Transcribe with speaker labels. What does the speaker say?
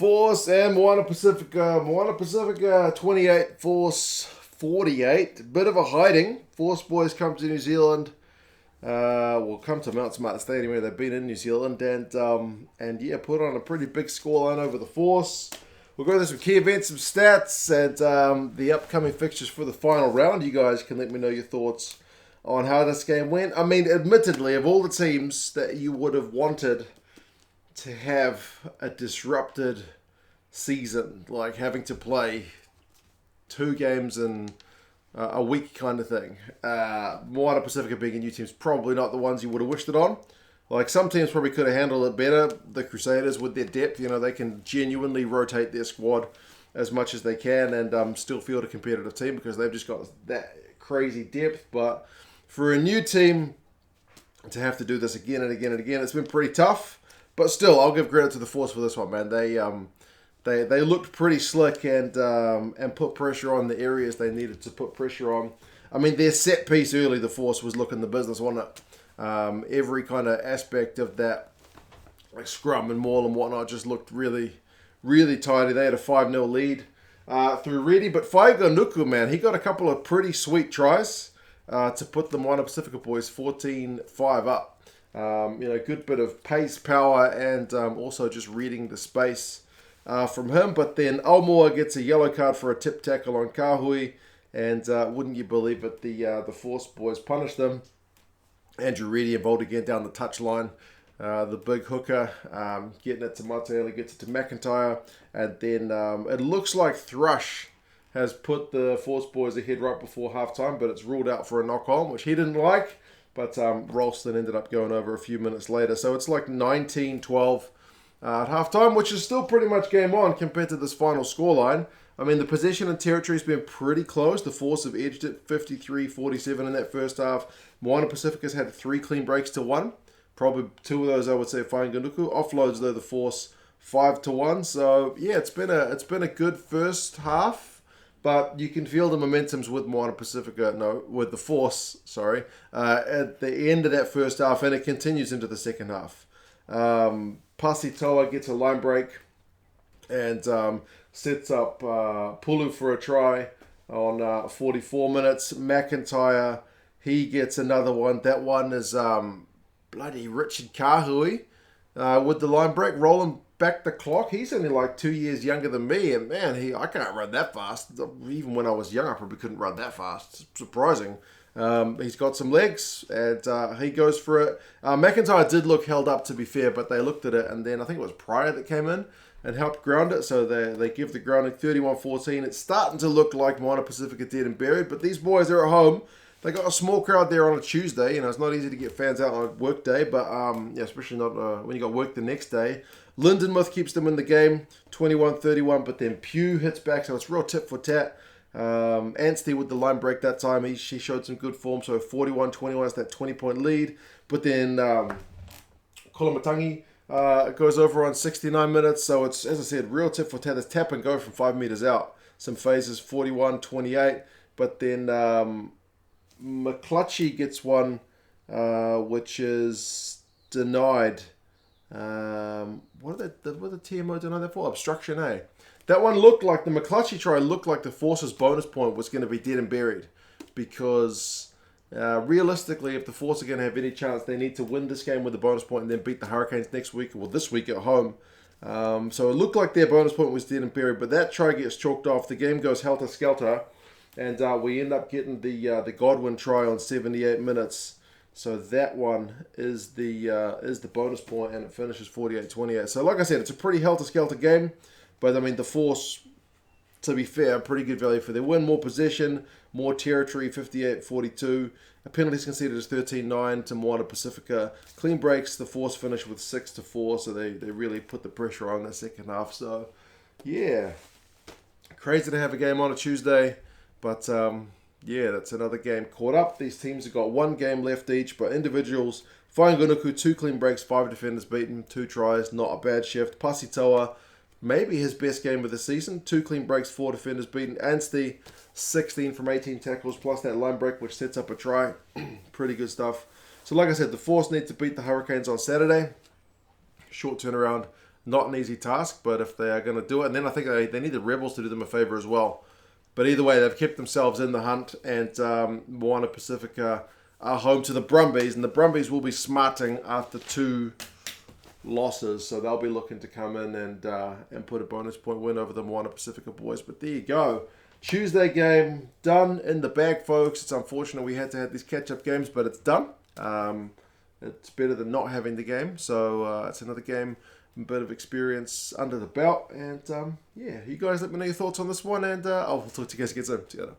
Speaker 1: Force and Moana Pasifika. Moana Pasifika 28, Force 48. Bit of a hiding. Force boys come to New Zealand. Will come to Mount Smart Stadium where they've been in New Zealand and yeah, put on a pretty big scoreline over the Force. We'll go through some key events, some stats, and the upcoming fixtures for the final round. You guys can let me know your thoughts on how this game went. I mean, admittedly, of all the teams that you would have wanted to have a disrupted season, like having to play 2 games in a week kind of thing, Moana Pasifika being a new team is probably not the ones you would have wished it on. Like, some teams probably could have handled it better. The Crusaders, with their depth, they can genuinely rotate their squad as much as they can and still field a competitive team because they've just got that crazy depth. But for a new team to have to do this again and again and again, it's been pretty tough. But still, I'll give credit to the Force for this one, man. They looked pretty slick and put pressure on the areas they needed to put pressure on. I mean, their set piece early, the Force was looking the business, wasn't it? Every kind of aspect of that, like scrum and maul and whatnot, just looked really, really tidy. They had a 5-0 lead through Reedy, but Nuku, man, he got a couple of pretty sweet tries to put the Moana Pasifika boys 14-5 up. Good bit of pace, power, and also just reading the space from him. But then Almoa gets a yellow card for a tip tackle on Kahui, and wouldn't you believe it, the Force boys punished them. Andrew Reedy involved again down the touchline. The big hooker, getting it to Mateele, gets it to McIntyre. And then it looks like Thrush has put the Force boys ahead right before halftime, but it's ruled out for a knock-on, which he didn't like. But Ralston ended up going over a few minutes later. So it's like 19-12 at halftime, which is still pretty much game on compared to this final scoreline. I mean, the possession and territory has been pretty close. The Force have edged it 53-47 in that first half. Moana Pasifika's had 3 clean breaks to 1. Probably 2 of those, I would say, Whainganuku. Offloads, though, the Force 5-1. So, yeah, it's been a good first half. But you can feel the momentums with with the Force, at the end of that first half. And it continues into the second half. Pasitoa gets a line break and sets up Pulu for a try on 44 minutes. McIntyre, he gets another one. That one is bloody Richard Kahui with the line break, rolling back the clock. He's only like 2 years younger than me, and man, I can't run that fast. Even when I was young, I probably couldn't run that fast. It's surprising. He's got some legs, and he goes for it. McIntyre did look held up, to be fair, but they looked at it, and then I think it was Pryor that came in and helped ground it, so they give the grounding 31-14. It's starting to look like Moana Pasifika dead and buried, but these boys are at home. They got a small crowd there on a Tuesday. It's not easy to get fans out on a work day, but especially not when you got work the next day. Lindenmuth keeps them in the game, 21-31, but then Pugh hits back, so it's real tit for tat. Anstey with the line break that time, she showed some good form, so 41-21 is that 20-point lead. But then Kolomatangi goes over on 69 minutes, so it's, as I said, real tit for tat. It's tap and go from 5 meters out. Some phases, 41-28, but then McClutchy gets one, which is denied. What did the TMO deny that for? Obstruction, eh? That one looked like, the McClutchy try looked like the Force's bonus point was going to be dead and buried. Because realistically, if the Force are going to have any chance, they need to win this game with a bonus point and then beat the Hurricanes next week, or this week at home. So it looked like their bonus point was dead and buried, but that try gets chalked off. The game goes helter-skelter, and we end up getting the Godwin try on 78 minutes. So that one is the bonus point, and it finishes 48-28. So like I said, it's a pretty helter-skelter game. But, I mean, the Force, to be fair, pretty good value for their win. More possession, more territory, 58-42. Penalties conceded is 13-9 to Moana Pasifika. Clean breaks, the Force finished with 6-4, so they really put the pressure on the second half. So, yeah, crazy to have a game on a Tuesday. But, yeah, that's another game caught up. These teams have got 1 game left each, but individuals, Whainganuku, 2 clean breaks, 5 defenders beaten, 2 tries, not a bad shift. Pasitoa, maybe his best game of the season. 2 clean breaks, 4 defenders beaten. Anstey, 16 from 18 tackles, plus that line break, which sets up a try. Pretty good stuff. So like I said, the Force need to beat the Hurricanes on Saturday. Short turnaround. Not an easy task, but if they are going to do it, and then I think they need the Rebels to do them a favour as well. But either way, they've kept themselves in the hunt, and Moana Pasifika are home to the Brumbies, and the Brumbies will be smarting after 2 losses, so they'll be looking to come in and put a bonus point win over the Moana Pasifika boys. But there you go. Tuesday game done in the bag, folks. It's unfortunate we had to have these catch-up games, but it's done. It's better than not having the game, so it's another game, a bit of experience under the belt, and yeah, you guys let me know your thoughts on this one, and I'll talk to you guys again soon. Together.